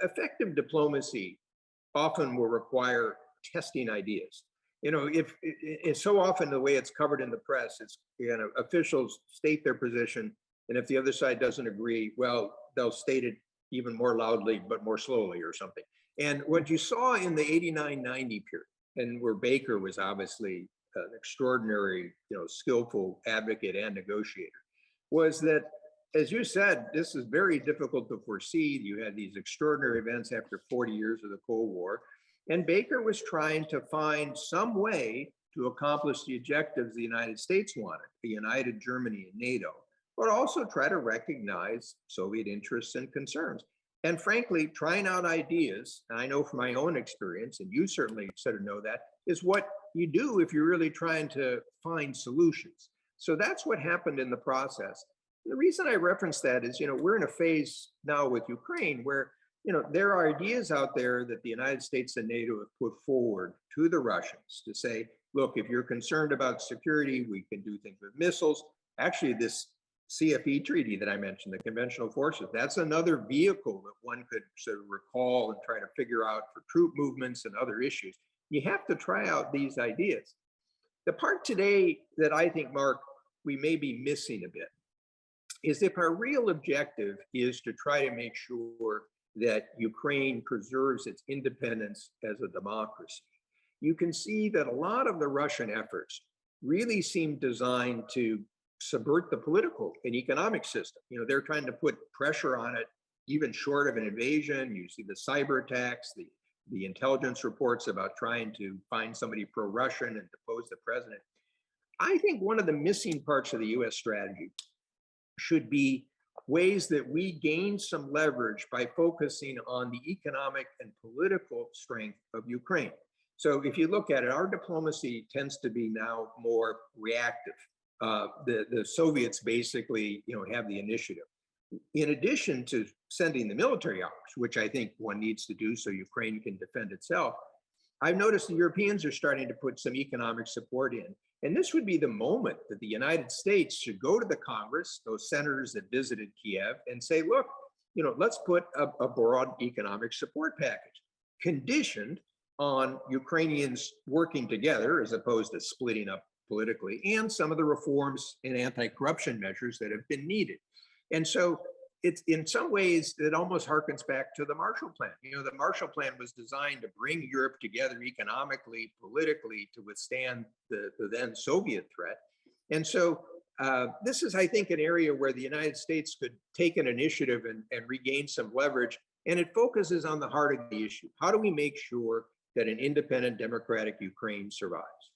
Effective diplomacy often will require testing ideas. If it's so often the way it's covered in the press, it's officials state their position, and if the other side doesn't agree, well, they'll state it even more loudly but more slowly or something. And what you saw in the 89-90 period, and where Baker was obviously an extraordinary, skillful advocate and negotiator, was that, as you said, this is very difficult to foresee. You had these extraordinary events after 40 years of the Cold War, and Baker was trying to find some way to accomplish the objectives the United States wanted, a united Germany and NATO, but also try to recognize Soviet interests and concerns. And frankly, trying out ideas, and I know from my own experience, and you certainly sort of know that, is what you do if you're really trying to find solutions. So that's what happened in the process. The reason I reference that is, we're in a phase now with Ukraine where, there are ideas out there that the United States and NATO have put forward to the Russians to say, look, if you're concerned about security, we can do things with missiles. Actually, this CFE treaty that I mentioned, the conventional forces, that's another vehicle that one could sort of recall and try to figure out for troop movements and other issues. You have to try out these ideas. The part today that I think, Mark, we may be missing a bit is if our real objective is to try to make sure that Ukraine preserves its independence as a democracy, you can see that a lot of the Russian efforts really seem designed to subvert the political and economic system. They're trying to put pressure on it, even short of an invasion. You see the cyber attacks, the intelligence reports about trying to find somebody pro-Russian and depose the president. I think one of the missing parts of the US strategy should be ways that we gain some leverage by focusing on the economic and political strength of Ukraine. So if you look at it, our diplomacy tends to be now more reactive. The Soviets basically, have the initiative. In addition to sending the military hours, which I think one needs to do so Ukraine can defend itself, I've noticed the Europeans are starting to put some economic support in. And this would be the moment that the United States should go to the Congress, those senators that visited Kiev, and say, look, let's put a broad economic support package conditioned on Ukrainians working together as opposed to splitting up politically, and some of the reforms and anti-corruption measures that have been needed. And so it's in some ways, it almost harkens back to the Marshall Plan. The Marshall Plan was designed to bring Europe together economically, politically, to withstand the then Soviet threat. And so this is, I think, an area where the United States could take an initiative and regain some leverage. And it focuses on the heart of the issue. How do we make sure that an independent, democratic Ukraine survives?